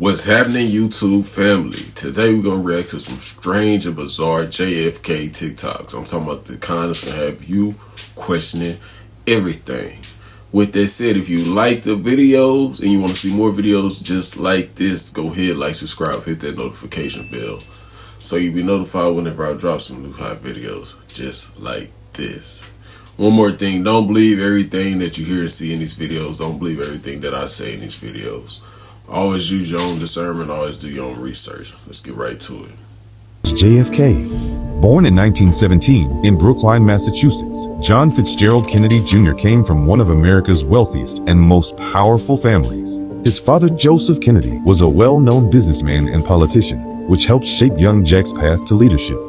What's happening, YouTube family? Today we're gonna react to some strange and bizarre JFK TikToks. I'm talking about the kind that's gonna have you questioning everything. With that said, if you like the videos and you want to see more videos just like this, go ahead, like, subscribe, hit that notification bell so you'll be notified whenever I drop some new hot videos just like this. One more thing, don't believe everything that you hear and see in these videos. Don't believe everything that I say in these videos. Always use your own discernment, always do your own research. Let's get right to it. JFK. Born in 1917 in Brookline, Massachusetts, John Fitzgerald Kennedy Jr. came from one of America's wealthiest and most powerful families. His father, Joseph Kennedy, was a well-known businessman and politician, which helped shape young Jack's path to leadership.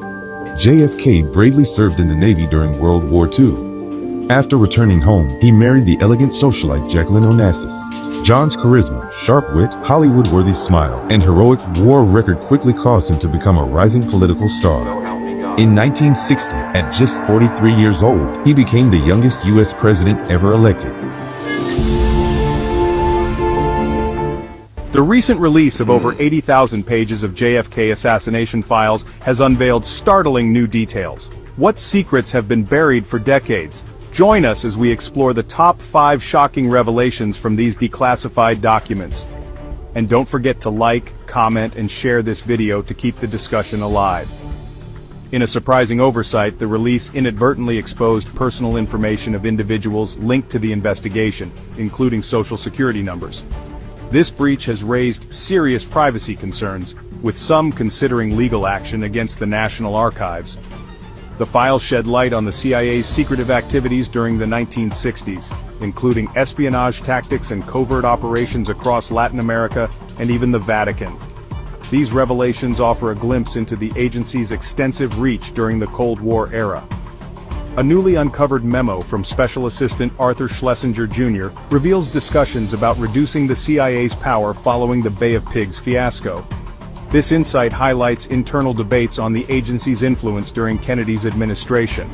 JFK bravely served in the Navy during World War II. After returning home, he married the elegant socialite Jacqueline Onassis. John's charisma, sharp wit, Hollywood-worthy smile, and heroic war record quickly caused him to become a rising political star. In 1960, at just 43 years old, he became the youngest U.S. president ever elected. The recent release of over 80,000 pages of JFK assassination files has unveiled startling new details. What secrets have been buried for decades? Join us as we explore the top 5 shocking revelations from these declassified documents. And don't forget to like, comment, and share this video to keep the discussion alive. In a surprising oversight, the release inadvertently exposed personal information of individuals linked to the investigation, including social security numbers. This breach has raised serious privacy concerns, with some considering legal action against the National Archives. The files shed light on the CIA's secretive activities during the 1960s, including espionage tactics and covert operations across Latin America and even the Vatican. These revelations offer a glimpse into the agency's extensive reach during the Cold War era. A newly uncovered memo from Special Assistant Arthur Schlesinger Jr. reveals discussions about reducing the CIA's power following the Bay of Pigs fiasco. This insight highlights internal debates on the agency's influence during Kennedy's administration.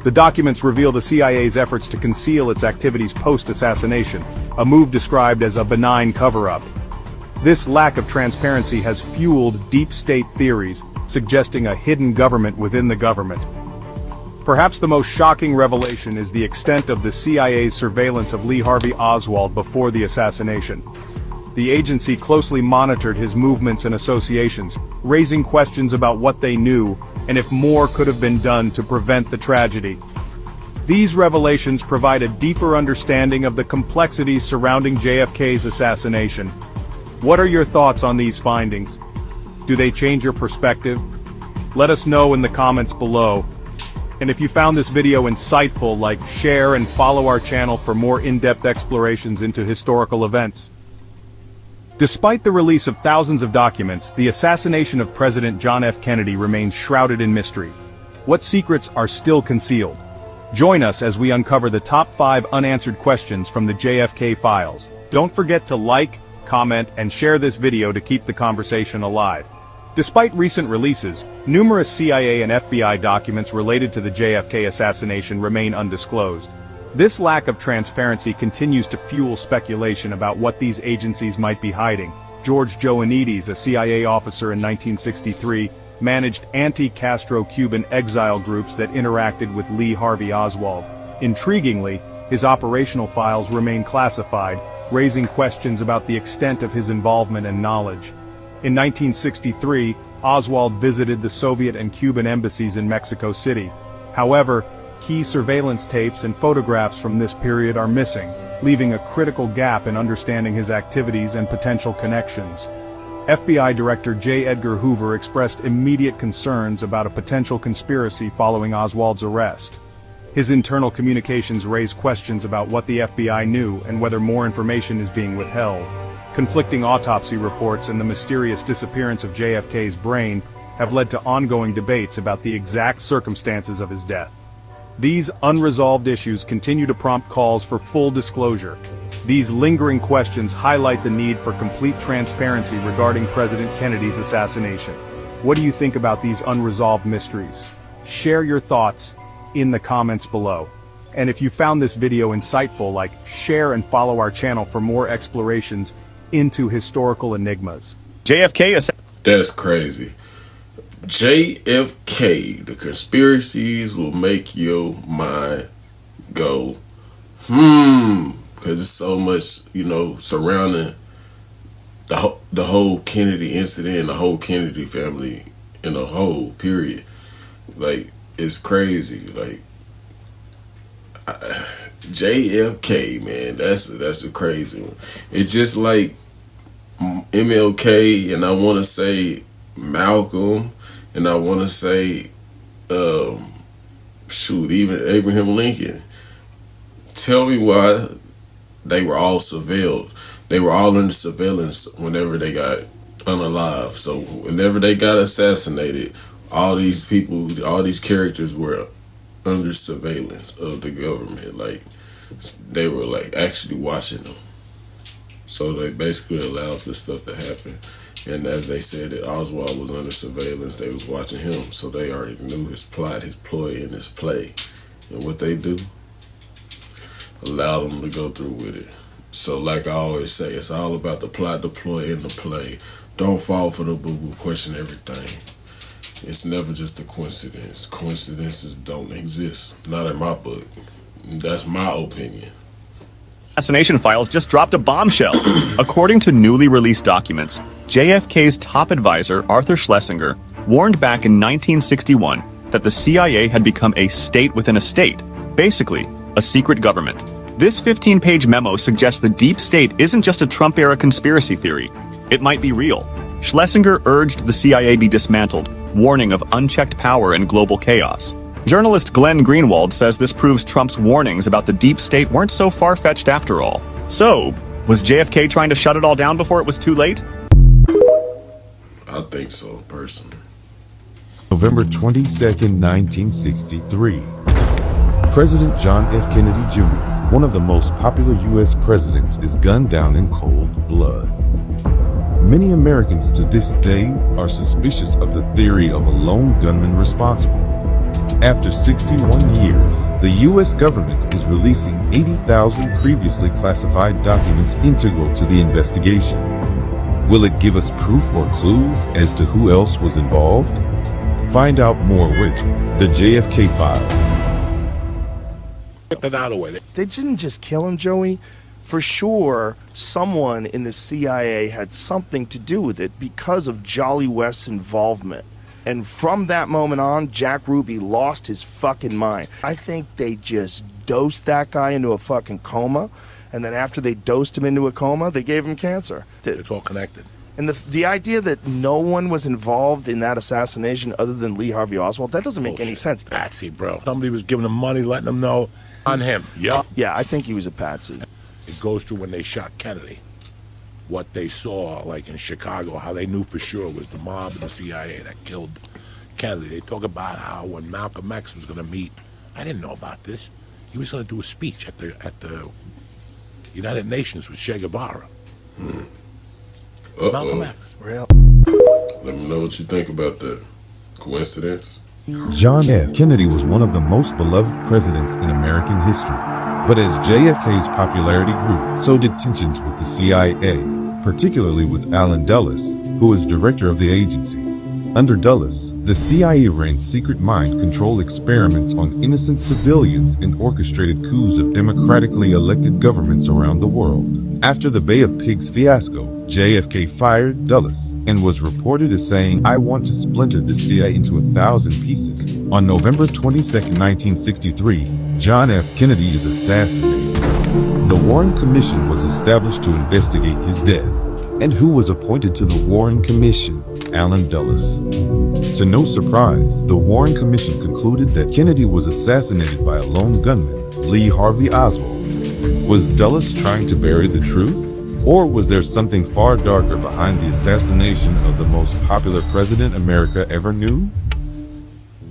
The documents reveal the CIA's efforts to conceal its activities post-assassination, a move described as a benign cover-up. This lack of transparency has fueled deep state theories, suggesting a hidden government within the government. Perhaps the most shocking revelation is the extent of the CIA's surveillance of Lee Harvey Oswald before the assassination. The agency closely monitored his movements and associations, raising questions about what they knew and if more could have been done to prevent the tragedy. These revelations provide a deeper understanding of the complexities surrounding JFK's assassination. What are your thoughts on these findings? Do they change your perspective? Let us know in the comments below. And if you found this video insightful, like, share, and follow our channel for more in-depth explorations into historical events. Despite the release of thousands of documents, the assassination of President John F. Kennedy remains shrouded in mystery. What secrets are still concealed? Join us as we uncover the top 5 unanswered questions from the JFK files. Don't forget to like, comment, and share this video to keep the conversation alive. Despite recent releases, numerous CIA and FBI documents related to the JFK assassination remain undisclosed. This lack of transparency continues to fuel speculation about what these agencies might be hiding. George Joanides, a CIA officer in 1963, managed anti-Castro Cuban exile groups that interacted with Lee Harvey Oswald. Intriguingly, his operational files remain classified, raising questions about the extent of his involvement and knowledge. In 1963, Oswald visited the Soviet and Cuban embassies in Mexico City. However, key surveillance tapes and photographs from this period are missing, leaving a critical gap in understanding his activities and potential connections. FBI Director J. Edgar Hoover expressed immediate concerns about a potential conspiracy following Oswald's arrest. His internal communications raise questions about what the FBI knew and whether more information is being withheld. Conflicting autopsy reports and the mysterious disappearance of JFK's brain have led to ongoing debates about the exact circumstances of his death. These unresolved issues continue to prompt calls for full disclosure. These lingering questions highlight the need for complete transparency regarding President Kennedy's assassination. What do you think about these unresolved mysteries? Share your thoughts in the comments below. And if you found this video insightful, like, share and follow our channel for more explorations into historical enigmas. JFK. That's crazy. JFK, the conspiracies will make your mind go, because it's so much, surrounding the whole Kennedy incident and the whole Kennedy family in a whole period. Like, it's crazy. Like, JFK, man, that's a crazy one. It's just like MLK, and I want to say Malcolm, and I want to say, even Abraham Lincoln. Tell me why they were all surveilled. They were all under surveillance whenever they got unalive. So whenever they got assassinated, all these people, all these characters were under surveillance of the government. Like, they were like actually watching them. So they basically allowed this stuff to happen. And as they said that Oswald was under surveillance, they was watching him. So they already knew his plot, his ploy, and his play. And what they do, allowed them to go through with it. So like I always say, it's all about the plot, the ploy, and the play. Don't fall for the boo-boo, question everything. It's never just a coincidence. Coincidences don't exist. Not in my book. That's my opinion. Assassination files just dropped a bombshell. According to newly released documents, JFK's top advisor, Arthur Schlesinger, warned back in 1961 that the CIA had become a state within a state, basically, a secret government. This 15-page memo suggests the deep state isn't just a Trump-era conspiracy theory. It might be real. Schlesinger urged the CIA be dismantled, warning of unchecked power and global chaos. Journalist Glenn Greenwald says this proves Trump's warnings about the deep state weren't so far-fetched after all. So, was JFK trying to shut it all down before it was too late? I think so, personally. November 22nd, 1963. President John F. Kennedy Jr., one of the most popular U.S. presidents, is gunned down in cold blood. Many Americans to this day are suspicious of the theory of a lone gunman responsible. After 61 years, the U.S. government is releasing 80,000 previously classified documents integral to the investigation. Will it give us proof or clues as to who else was involved? Find out more with the JFK Files. Get that out of the way. They didn't just kill him, Joey. For sure, someone in the CIA had something to do with it because of Jolly West's involvement. And from that moment on, Jack Ruby lost his fucking mind. I think they just dosed that guy into a fucking coma, and then after they dosed him into a coma, they gave him cancer. It's all connected. And the idea that no one was involved in that assassination other than Lee Harvey Oswald, that doesn't make any sense. Patsy, bro. Somebody was giving him money, letting them know on him. Yep. Yeah, I think he was a patsy. It goes to when they shot Kennedy. What they saw, like in Chicago, how they knew for sure was the mob and the CIA that killed Kennedy. They talk about how when Malcolm X was going to meet, I didn't know about this. He was going to do a speech at the United Nations with Che Guevara. Malcolm X. Real. Let me know what you think about that. Coincidence? John F. Kennedy was one of the most beloved presidents in American history. But as JFK's popularity grew, so did tensions with the CIA, particularly with Allen Dulles, who was director of the agency. Under Dulles, the CIA ran secret mind control experiments on innocent civilians and orchestrated coups of democratically elected governments around the world. After the Bay of Pigs fiasco, JFK fired Dulles and was reported as saying, "I want to splinter the CIA into 1,000 pieces." On November 22, 1963, John F. Kennedy is assassinated. The Warren Commission was established to investigate his death. And who was appointed to the Warren Commission? Allen Dulles. To no surprise, the Warren Commission concluded that Kennedy was assassinated by a lone gunman, Lee Harvey Oswald. Was Dulles trying to bury the truth? Or was there something far darker behind the assassination of the most popular president America ever knew?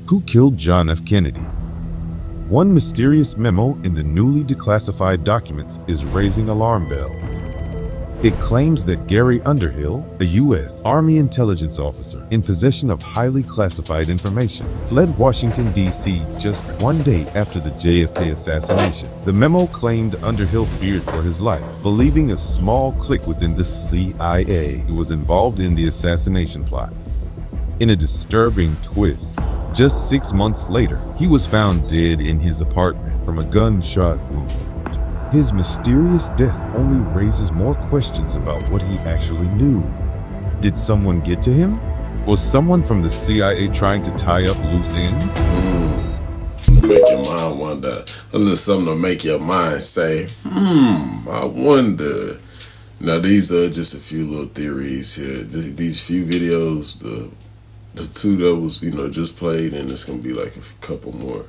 Who killed John F. Kennedy? One mysterious memo in the newly declassified documents is raising alarm bells. It claims that Gary Underhill, a U.S. Army intelligence officer in possession of highly classified information, fled Washington, D.C. just one day after the JFK assassination. The memo claimed Underhill feared for his life, believing a small clique within the CIA was involved in the assassination plot. In a disturbing twist, just 6 months later, he was found dead in his apartment from a gunshot wound. His mysterious death only raises more questions about what he actually knew. Did someone get to him? Was someone from the CIA trying to tie up loose ends? Make your mind wonder. A little something to make your mind say, I wonder. Now, these are just a few little theories here. These few videos, the two that was, just played, and it's going to be like a couple more,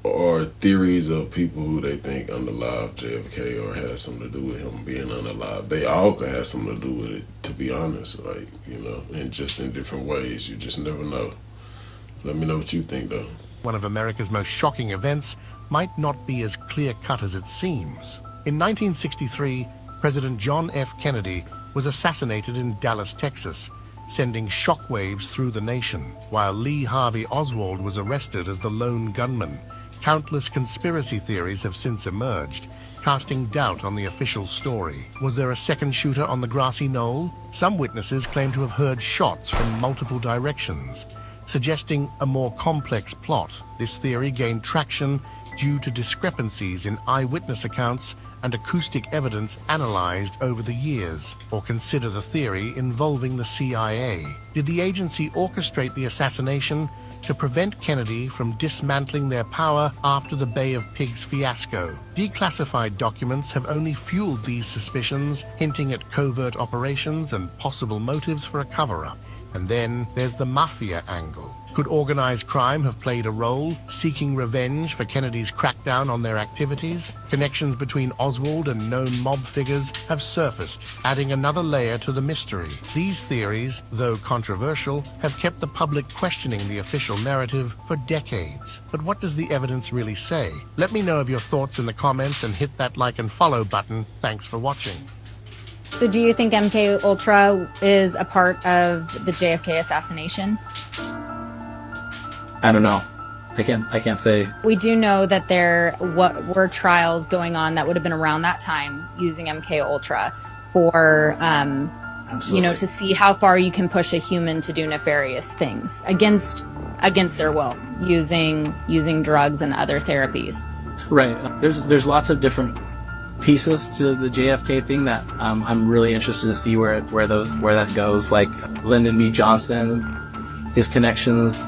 are theories of people who they think unalive JFK or has something to do with him being unalive. They all could have something to do with it, to be honest, and just in different ways. You just never know. Let me know what you think, though. One of America's most shocking events might not be as clear-cut as it seems. In 1963, President John F. Kennedy was assassinated in Dallas, Texas, sending shockwaves through the nation, while Lee Harvey Oswald was arrested as the lone gunman. Countless conspiracy theories have since emerged, casting doubt on the official story. Was there a second shooter on the grassy knoll? Some witnesses claim to have heard shots from multiple directions, suggesting a more complex plot. This theory gained traction due to discrepancies in eyewitness accounts and acoustic evidence analyzed over the years. Or consider the theory involving the CIA. Did the agency orchestrate the assassination to prevent Kennedy from dismantling their power after the Bay of Pigs fiasco? Declassified documents have only fueled these suspicions, hinting at covert operations and possible motives for a cover-up. And then there's the mafia angle. Could organized crime have played a role, seeking revenge for Kennedy's crackdown on their activities? Connections between Oswald and known mob figures have surfaced, adding another layer to the mystery. These theories, though controversial, have kept the public questioning the official narrative for decades. But what does the evidence really say? Let me know of your thoughts in the comments and hit that like and follow button. Thanks for watching. So do you think MK Ultra is a part of the JFK assassination? I don't know. I can't say. We do know that there were trials going on that would have been around that time using MK Ultra for to see how far you can push a human to do nefarious things against their will, using drugs and other therapies. Right. There's lots of different pieces to the JFK thing that I'm really interested to see where that goes. Like Lyndon B. Johnson, his connections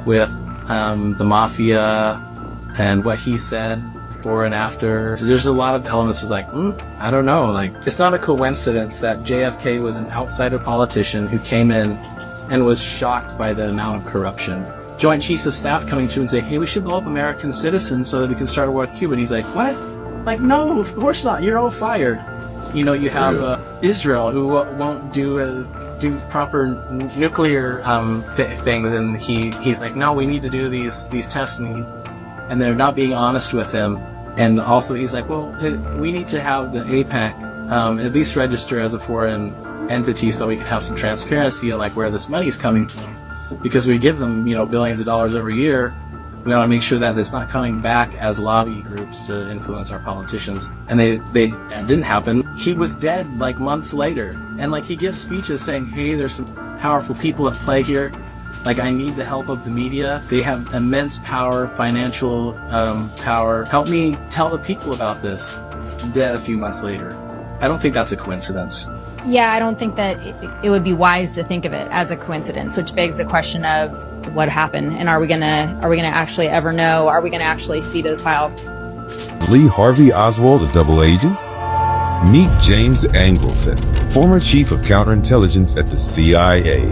with the mafia and what he said before and after. So there's a lot of elements of I don't know. It's not a coincidence that JFK was an outsider politician who came in and was shocked by the amount of corruption. Joint Chiefs of Staff coming to him and say, hey, we should blow up American citizens so that we can start a war with Cuba. And he's like, what? No, of course not. You're all fired. You have Israel who won't do proper nuclear things, and he's like, no, we need to do these tests, and they're not being honest with him. And also he's like, well, we need to have the APEC at least register as a foreign entity so we can have some transparency on where this money's coming from, because we give them billions of dollars every year. We want to make sure that it's not coming back as lobby groups to influence our politicians. And that didn't happen. He was dead months later. And he gives speeches saying, hey, there's some powerful people at play here. I need the help of the media. They have immense power, financial power. Help me tell the people about this. Dead a few months later. I don't think that's a coincidence. Yeah, I don't think that it would be wise to think of it as a coincidence, which begs the question of what happened, and are we gonna actually ever know? Are we gonna actually see those files? Lee Harvey Oswald a double agent? Meet James Angleton, former chief of counterintelligence at the CIA.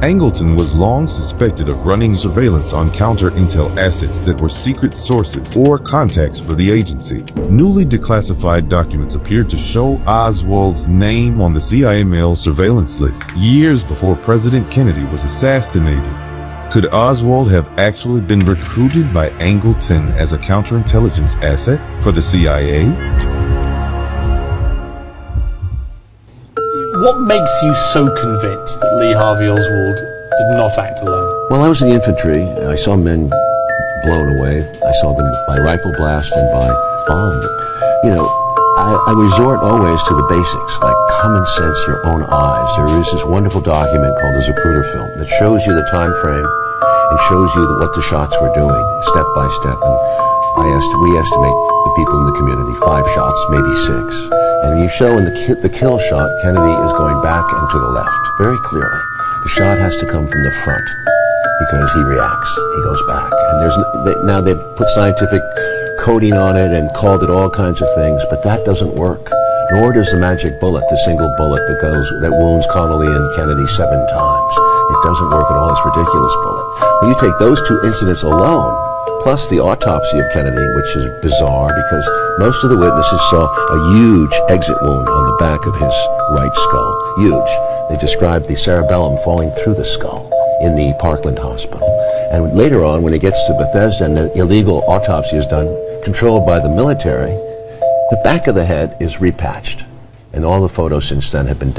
Angleton was long suspected of running surveillance on counter-intel assets that were secret sources or contacts for the agency. Newly declassified documents appeared to show Oswald's name on the CIA mail surveillance list years before President Kennedy was assassinated. Could Oswald have actually been recruited by Angleton as a counterintelligence asset for the CIA? What makes you so convinced that Lee Harvey Oswald did not act alone? Well, I was in the infantry. I saw men blown away. I saw them by rifle blast and by bomb. You know, I resort always to the basics, like common sense, your own eyes. There is this wonderful document called the Zapruder film that shows you the time frame and shows you what the shots were doing, step by step. And we estimate the people in the community 5 shots, maybe 6. And you show in the kill shot, Kennedy is going back and to the left, very clearly. The shot has to come from the front because he reacts, he goes back. And now they've put scientific coding on it and called it all kinds of things, but that doesn't work. Nor does the magic bullet, the single bullet that wounds Connolly and Kennedy 7 times. It doesn't work at all. It's a ridiculous bullet. When you take those 2 incidents alone, plus the autopsy of Kennedy, which is bizarre because most of the witnesses saw a huge exit wound on the back of his right skull. Huge. They described the cerebellum falling through the skull in the Parkland Hospital. And later on, when it gets to Bethesda and the illegal autopsy is done, controlled by the military, the back of the head is repatched. And all the photos since then have been...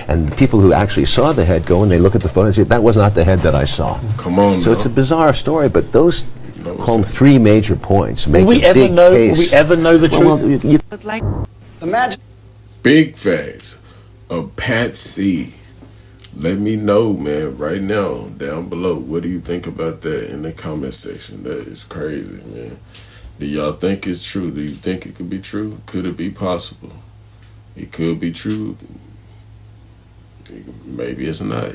And the people who actually saw the head go and they look at the photos and say, that was not the head that I saw. Come on, So it's a bizarre story, but those home 3 major points make Will we ever know the truth? The magic. Big facts of Pat C. Let me know, man, right now, down below. What do you think about that in the comment section? That is crazy, man. Do y'all think it's true? Do you think it could be true? Could it be possible? It could be true. Maybe it's not.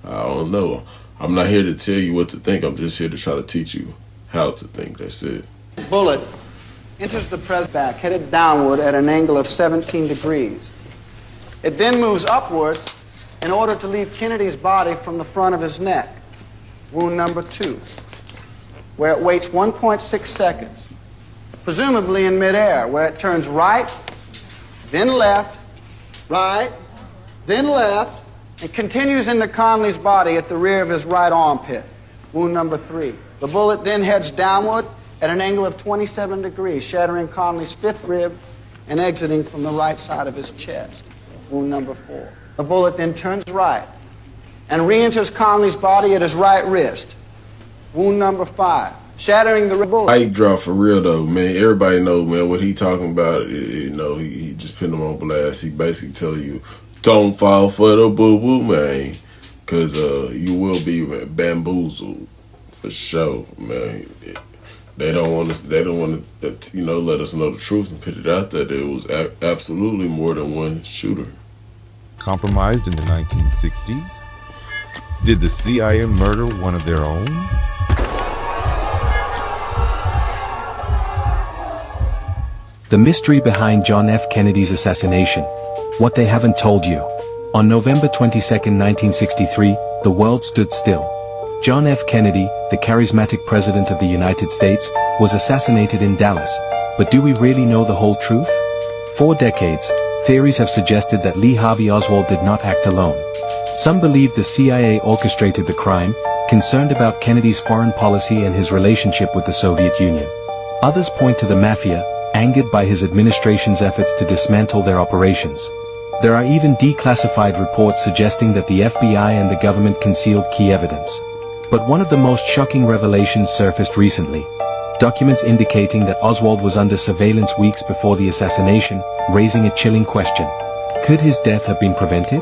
I don't know. I'm not here to tell you what to think. I'm just here to try to teach you how to think. That's it. Bullet enters the press back, headed downward at an angle of 17 degrees. It then moves upward in order to leave Kennedy's body from the front of his neck. Wound number 2, where it waits 1.6 seconds, presumably in midair, where it turns right, then left, right, then left, and continues into Connolly's body at the rear of his right armpit. Wound number 3. The bullet then heads downward at an angle of 27 degrees, shattering Connolly's 5th rib and exiting from the right side of his chest. Wound number 4. The bullet then turns right and re-enters Connolly's body at his right wrist. Wound number 5, shattering the bullet. Mic drop for real though, man. Everybody know, man, what he talking about. You know, he just put him on blast. He basically telling you, don't fall for the boo-boo, man, because you will be bamboozled for sure, man. They don't want to, you know, let us know the truth and put it out there. There was absolutely more than one shooter. Compromised in the 1960s? Did the CIA murder one of their own? The mystery behind John F. Kennedy's assassination. What they haven't told you. On November 22, 1963, the world stood still. John F. Kennedy, the charismatic president of the United States, was assassinated in Dallas. But do we really know the whole truth? 4 decades, theories have suggested that Lee Harvey Oswald did not act alone. Some believe the CIA orchestrated the crime, concerned about Kennedy's foreign policy and his relationship with the Soviet Union. Others point to the mafia, angered by his administration's efforts to dismantle their operations. There are even declassified reports suggesting that the FBI and the government concealed key evidence. But one of the most shocking revelations surfaced recently. Documents indicating that Oswald was under surveillance weeks before the assassination, raising a chilling question. Could his death have been prevented?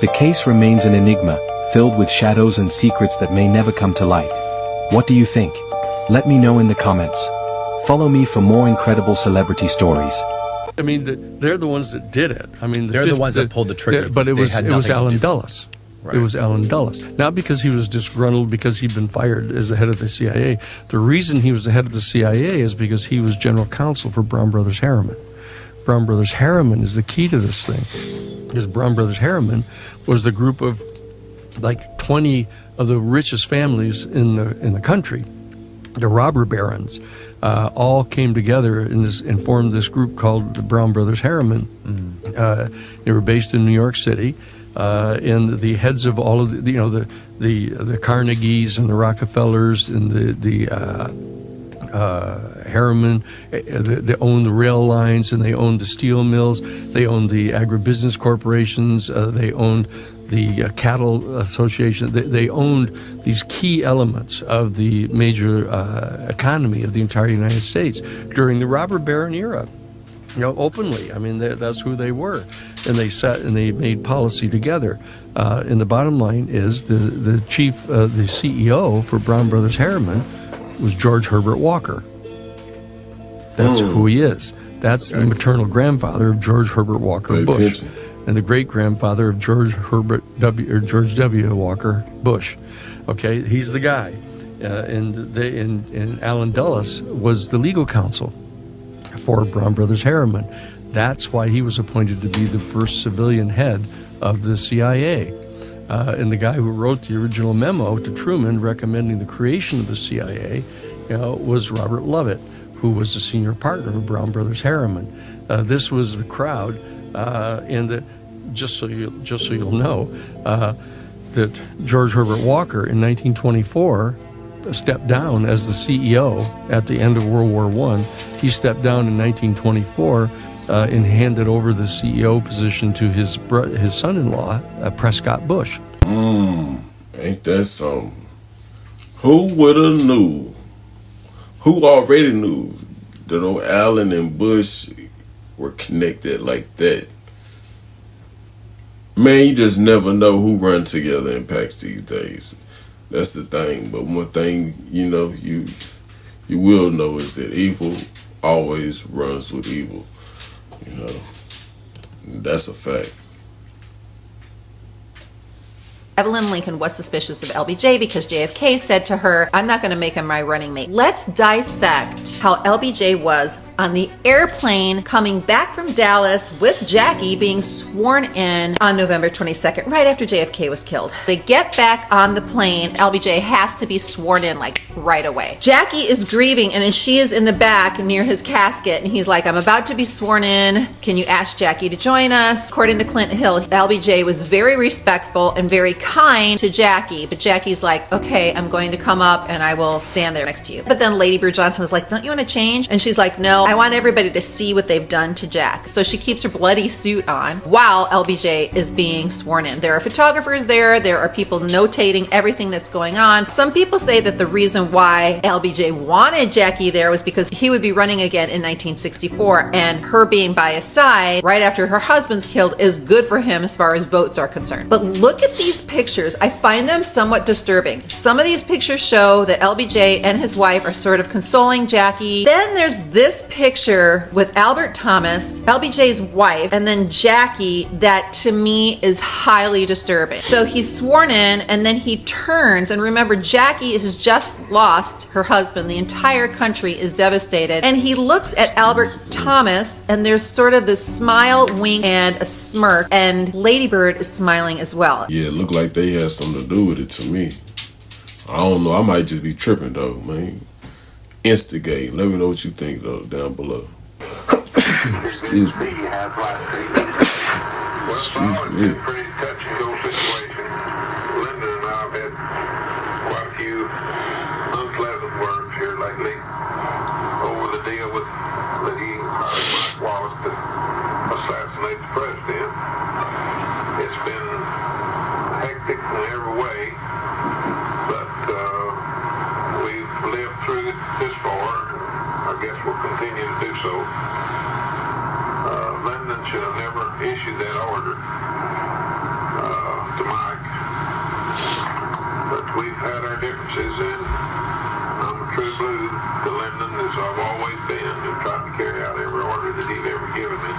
The case remains an enigma, filled with shadows and secrets that may never come to light. What do you think? Let me know in the comments. Follow me for more incredible celebrity stories. I mean, they're the ones that did it. I mean, they're the ones that pulled the trigger. But it was Allen Dulles. Right. It was Allen Dulles. Not because he was disgruntled because he'd been fired as the head of the CIA. The reason he was the head of the CIA is because he was general counsel for Brown Brothers Harriman. Brown Brothers Harriman is the key to this thing. Because Brown Brothers Harriman was the group of like 20 of the richest families in the country. The robber barons all came together and formed this group called the Brown Brothers Harriman. They were based in New York City. And the heads of all of the Carnegies and the Rockefellers and the Harriman. They owned the rail lines, and they owned the steel mills. They owned the agribusiness corporations. They owned the cattle association. They owned these key elements of the major economy of the entire United States during the robber baron era. Openly. I mean, that's who they were, and they sat and they made policy together. And the bottom line is the chief, the CEO for Brown Brothers Harriman was George Herbert Walker. That's who he is. That's the maternal grandfather of George Herbert Walker Bush, and the great grandfather of George W. Walker Bush. Okay, he's the guy, and Allen Dulles was the legal counsel for Brown Brothers Harriman. That's why he was appointed to be the first civilian head of the CIA. And the guy who wrote the original memo to Truman recommending the creation of the CIA, was Robert Lovett, who was a senior partner of Brown Brothers Harriman. This was the crowd, and just so you'll know, that George Herbert Walker in 1924 stepped down as the CEO at the end of World War I. He stepped down in 1924 and handed over the CEO position to his son-in-law, Prescott Bush. Ain't that something? Who would have knew? Who already knew that old Allen and Bush were connected like that? Man, you just never know who run together in packs these days. That's the thing. But one thing, you will know is that evil always runs with evil. That's a fact. Evelyn Lincoln was suspicious of LBJ because JFK said to her, "I'm not going to make him my running mate." Let's dissect how LBJ was on the airplane coming back from Dallas with Jackie being sworn in on November 22nd, right after JFK was killed. They get back on the plane. LBJ has to be sworn in like right away. Jackie is grieving, and she is in the back near his casket, and he's like, "I'm about to be sworn in. Can you ask Jackie to join us?" According to Clinton Hill, LBJ was very respectful and very kind to Jackie, but Jackie's like, "Okay, I'm going to come up and I will stand there next to you." But then Lady Bird Johnson is like, "Don't you want to change?" And she's like, "No, I want everybody to see what they've done to Jack." So she keeps her bloody suit on while LBJ is being sworn in. There are photographers there. There are people notating everything that's going on. Some people say that the reason why LBJ wanted Jackie there was because he would be running again in 1964, and her being by his side right after her husband's killed is good for him as far as votes are concerned. But look at these pictures. I find them somewhat disturbing. Some of these pictures show that LBJ and his wife are sort of consoling Jackie. Then there's this picture with Albert Thomas, LBJ's wife, and then Jackie that to me is highly disturbing. So he's sworn in, and then he turns, and remember, Jackie has just lost her husband. The entire country is devastated. And he looks at Albert Thomas, and there's sort of this smile, wink, and a smirk, and Lady Bird is smiling as well. Yeah, it looked like they had something to do with it to me. I don't know. I might just be tripping though, man. Instigating. Let me know what you think though down below. Excuse me. Excuse me. Pretty touch and go situation. Linda and I have had quite a few unpleasant words here lately over the deal with that he hired Mike Wallace to assassinate the president. It's been hectic in every way, but we've lived through it this far. I guess we'll continue to do so. Lyndon should have never issued that order to Mike, but we've had our differences, and I'm a true blue to Lyndon, as I've always been, and tried to carry out every order that he's ever given me.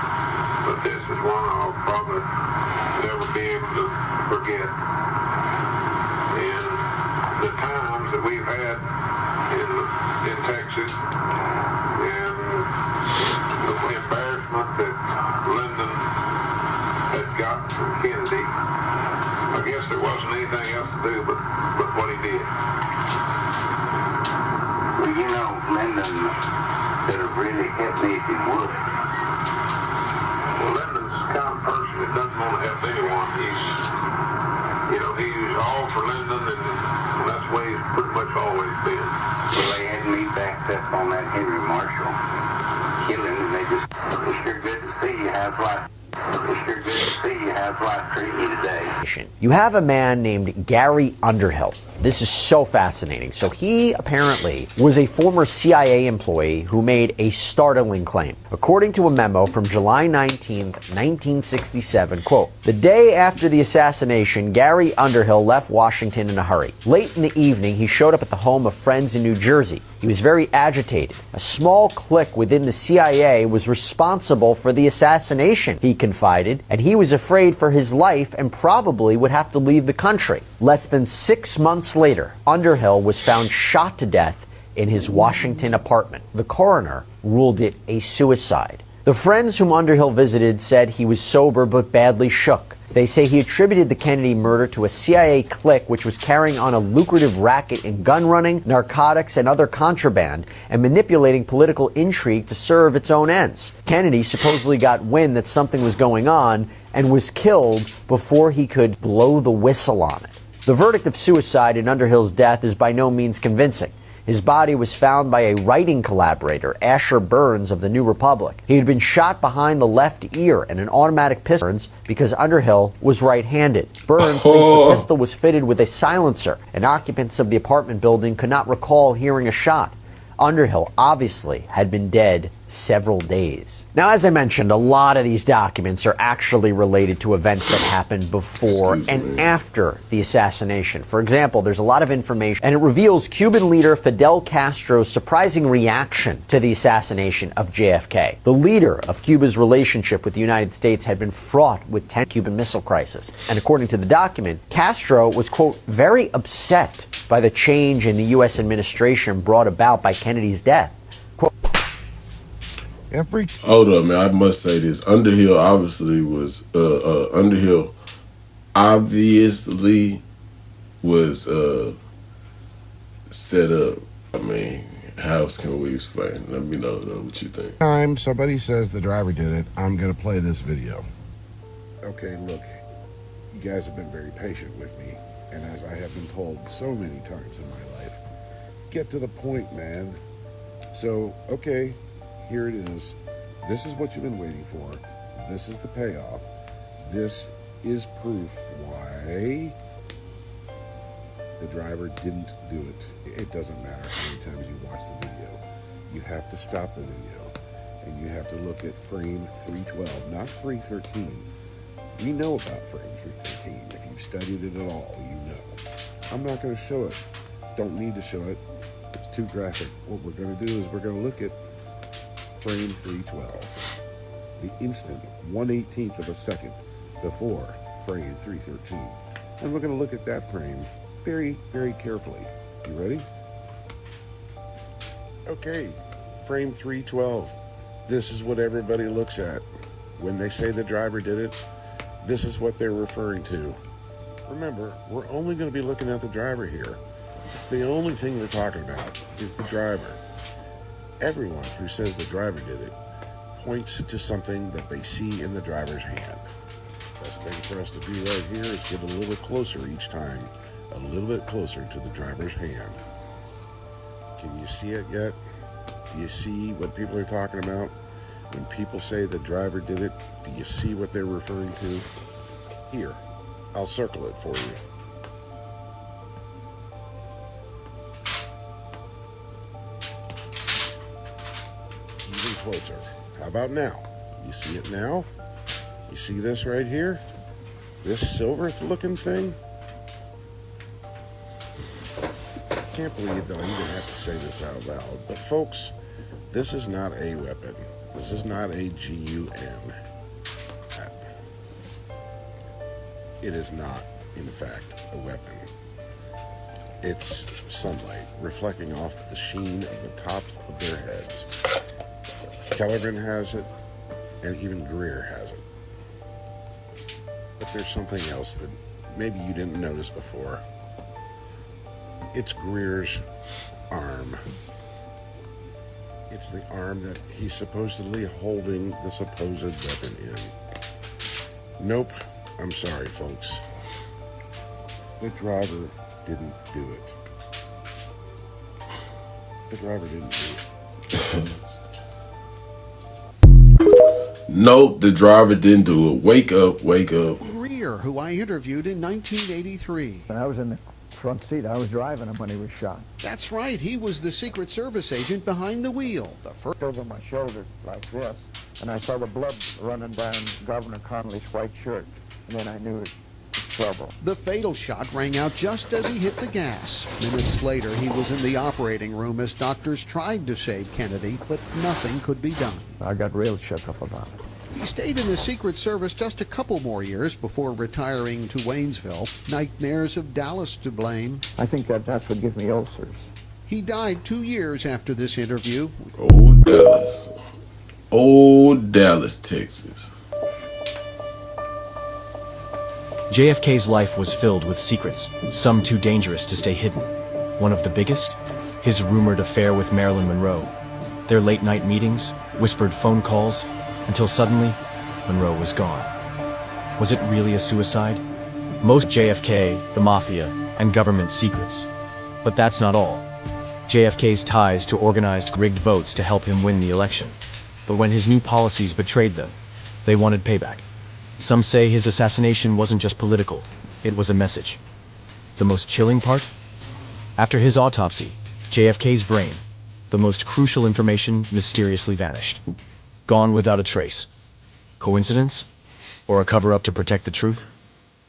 But this is one I'll probably never be able to forget. And the times that we've had in Texas, and the embarrassment that Lyndon had gotten from Kennedy, I guess there wasn't anything else to do but what he did. Well, Lyndon could have really hit me if he would. Well, Lyndon's the kind of person that doesn't want to help anyone. He's all for Lyndon, and that's the way it's pretty much always been. Well, they had me backed up on that Henry Marshall killing, and they just, it's sure good to see you. How's life? It's sure good to see you. How's life treating you today? You have a man named Gary Underhill. This is so fascinating. So he apparently was a former CIA employee who made a startling claim. According to a memo from July 19th, 1967, quote, "The day after the assassination, Gary Underhill left Washington in a hurry. Late in the evening, he showed up at the home of friends in New Jersey. He was very agitated. A small clique within the CIA was responsible for the assassination, he confided, and he was afraid for his life and probably would have to leave the country." Less than 6 months later, Underhill was found shot to death in his Washington apartment. The coroner ruled it a suicide. The friends whom Underhill visited said he was sober but badly shook. They say he attributed the Kennedy murder to a CIA clique which was carrying on a lucrative racket in gun running, narcotics, and other contraband, and manipulating political intrigue to serve its own ends. Kennedy supposedly got wind that something was going on and was killed before he could blow the whistle on it. The verdict of suicide in Underhill's death is by no means convincing. His body was found by a writing collaborator, Asher Burns of the New Republic. He had been shot behind the left ear in an automatic pistol because Underhill was right-handed. Burns thinks the pistol was fitted with a silencer, and occupants of the apartment building could not recall hearing a shot. Underhill obviously had been dead several days. Now, as I mentioned, a lot of these documents are actually related to events that happened before and after the assassination. For example, there's a lot of information, and it reveals Cuban leader Fidel Castro's surprising reaction to the assassination of JFK. The leader of Cuba's relationship with the United States had been fraught with 10 Cuban Missile Crisis. And according to the document, Castro was, quote, very upset by the change in the U.S. administration brought about by Kennedy's death. Quote, Hold up, man. I must say this. Underhill obviously was set up. I mean, how else can we explain? Let me know what you think. Time somebody says the driver did it, I'm gonna play this video. Okay, look, you guys have been very patient with me, and as I have been told so many times in my life, get to the point, man. So, okay, here it is. This is what you've been waiting for. This is the payoff. This is proof why the driver didn't do it. It doesn't matter how many times you watch the video. You have to stop the video, and you have to look at frame 312, not 313. We know about frame 313. If you've studied it at all, you know. I'm not going to show it. Don't need to show it. It's too graphic. What we're going to do is we're going to look at frame 312, the instant 1/18th of a second before frame 313. And we're going to look at that frame very, very carefully. You ready? Okay, frame 312. This is what everybody looks at. When they say the driver did it, this is what they're referring to. Remember, we're only going to be looking at the driver here. It's the only thing we're talking about is the driver. Everyone who says the driver did it points to something that they see in the driver's hand. Best thing for us to do right here is get a little closer each time, a little bit closer to the driver's hand. Can you see it yet? Do you see what people are talking about? When people say the driver did it, do you see what they're referring to? Here, I'll circle it for you. Even closer. How about now? You see it now? You see this right here? This silver looking thing? I can't believe that I even have to say this out loud, but folks, this is not a weapon. This is not a GUN. It is not, in fact, a weapon. It's sunlight reflecting off the sheen of the tops of their heads. Kellerman has it, and even Greer has it. But there's something else that maybe you didn't notice before. It's Greer's arm. It's the arm that he's supposedly holding the supposed weapon in. Nope. I'm sorry, folks. The driver didn't do it. The driver didn't do it. Nope, the driver didn't do it. Wake up, wake up. Greer, who I interviewed in 1983. When I was in the front seat, I was driving him when he was shot. That's right, he was the Secret Service agent behind the wheel. The first over my shoulder like this, and I saw the blood running down Governor Connolly's white shirt, and then I knew it was trouble. The fatal shot rang out just as he hit the gas. Minutes later, he was in the operating room as doctors tried to save Kennedy, but nothing could be done. I got real shook up about it. He stayed in the Secret Service just a couple more years before retiring to Waynesville. Nightmares of Dallas to blame. I think that's what gives me ulcers. He died 2 years after this interview. Old Dallas. Old Dallas, Texas. JFK's life was filled with secrets, some too dangerous to stay hidden. One of the biggest? His rumored affair with Marilyn Monroe. Their late-night meetings, whispered phone calls, until suddenly, Monroe was gone. Was it really a suicide? Most JFK, the mafia, and government secrets. But that's not all. JFK's ties to organized rigged votes to help him win the election. But when his new policies betrayed them, they wanted payback. Some say his assassination wasn't just political, it was a message. The most chilling part? After his autopsy, JFK's brain, the most crucial information mysteriously vanished. Gone without a trace. Coincidence? Or a cover-up to protect the truth?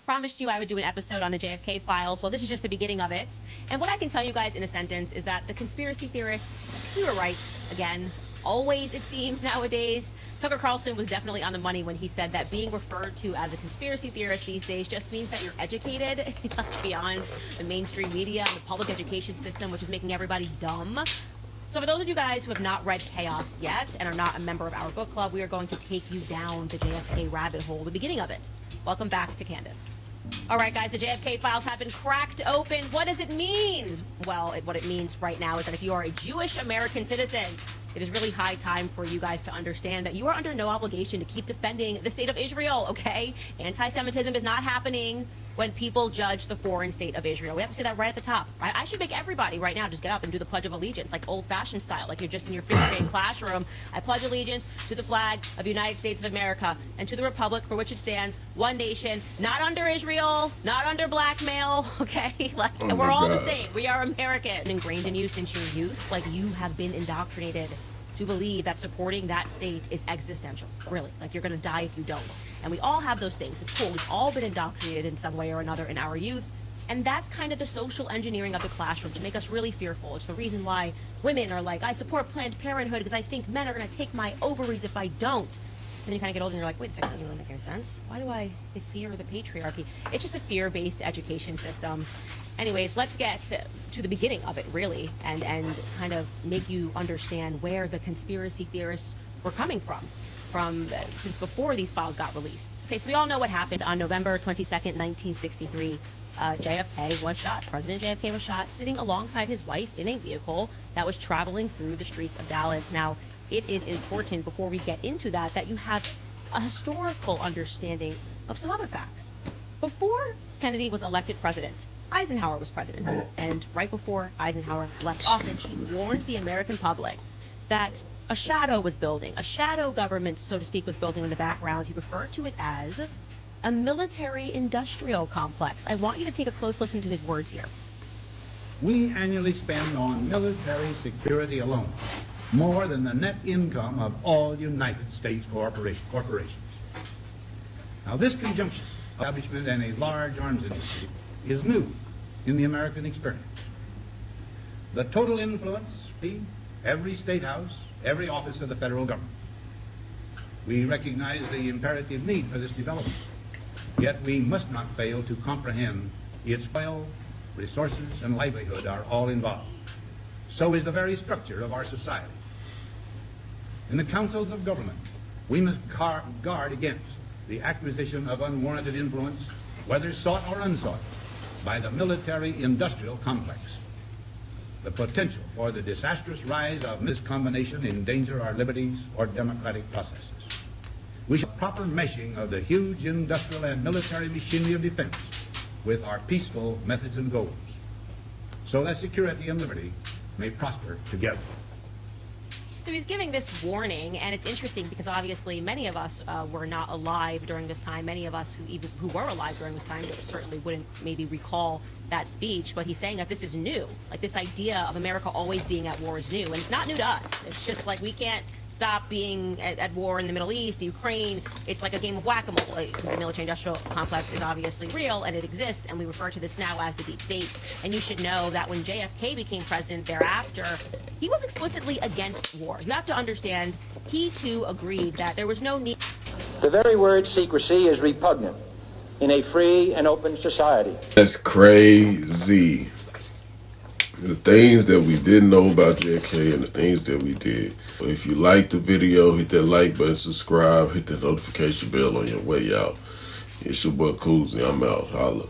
Promised you I would do an episode on the JFK files. Well, this is just the beginning of it. And what I can tell you guys in a sentence is that the conspiracy theorists, we were right, again. Always, it seems, nowadays. Tucker Carlson was definitely on the money when he said that being referred to as a conspiracy theorist these days just means that you're educated beyond the mainstream media and the public education system, which is making everybody dumb. So for those of you guys who have not read Chaos yet and are not a member of our book club, we are going to take you down the JFK rabbit hole, the beginning of it. Welcome back to Candace. All right, guys, the JFK files have been cracked open. What does it mean? Well, what it means right now is that if you are a Jewish American citizen, it is really high time for you guys to understand that you are under no obligation to keep defending the state of Israel, okay? Anti-Semitism is not happening when people judge the foreign state of Israel. We have to say that right at the top, right? I should make everybody right now just get up and do the Pledge of Allegiance, like old-fashioned style, like you're just in your fifth grade classroom. I pledge allegiance to the flag of the United States of America and to the republic for which it stands, one nation, not under Israel, not under blackmail, okay? Like, and we're all the same. We are American. Ingrained in you since your youth, like you have been indoctrinated to believe that supporting that state is existential, really. Like, you're gonna die if you don't. And we all have those things. It's cool. We've all been indoctrinated in some way or another in our youth. And that's kind of the social engineering of the classroom to make us really fearful. It's the reason why women are like, I support Planned Parenthood because I think men are gonna take my ovaries if I don't. And you kind of get older and you're like, wait a second, that doesn't really make any sense. Why do I fear the patriarchy? It's just a fear-based education system. Anyways, let's get to the beginning of it, really, and kind of make you understand where the conspiracy theorists were coming from since before these files got released. Okay, so we all know what happened on November 22nd, 1963. JFK was shot. President JFK was shot sitting alongside his wife in a vehicle that was traveling through the streets of Dallas. Now, it is important, before we get into that, that you have a historical understanding of some other facts. Before Kennedy was elected president, Eisenhower was president, and right before Eisenhower left office, he warned the American public that a shadow was building, a shadow government, so to speak, was building in the background. He referred to it as a military-industrial complex. I want you to take a close listen to his words here. We annually spend on military security alone more than the net income of all United States corporations. Now, this conjunction of establishment and a large arms industry is new in the American experience. The total influence, every state house, every office of the federal government. We recognize the imperative need for this development, yet we must not fail to comprehend its oil, resources, and livelihood are all involved. So is the very structure of our society. In the councils of government, we must guard against the acquisition of unwarranted influence, whether sought or unsought, by the military-industrial complex. The potential for the disastrous rise of miscombination endanger our liberties or democratic processes. We should proper meshing of the huge industrial and military machinery of defense with our peaceful methods and goals, so that security and liberty may prosper together. So he's giving this warning, and it's interesting because obviously many of us were not alive during this time. Many of us who were alive during this time certainly wouldn't maybe recall that speech, but he's saying that this is new. Like, this idea of America always being at war is new, and it's not new to us. It's just like we can't stop being at war in the Middle East, Ukraine. It's like a game of whack-a-mole. The military-industrial complex is obviously real, and it exists, and we refer to this now as the deep state. And you should know that when JFK became president thereafter, he was explicitly against war. You have to understand, he too agreed that there was no need. The very word secrecy is repugnant in a free and open society. That's crazy. The things that we didn't know about JFK and the things that we did. If you like the video, hit that like button, subscribe, hit the notification bell on your way out. It's your boy Coozie. I'm out. Holla.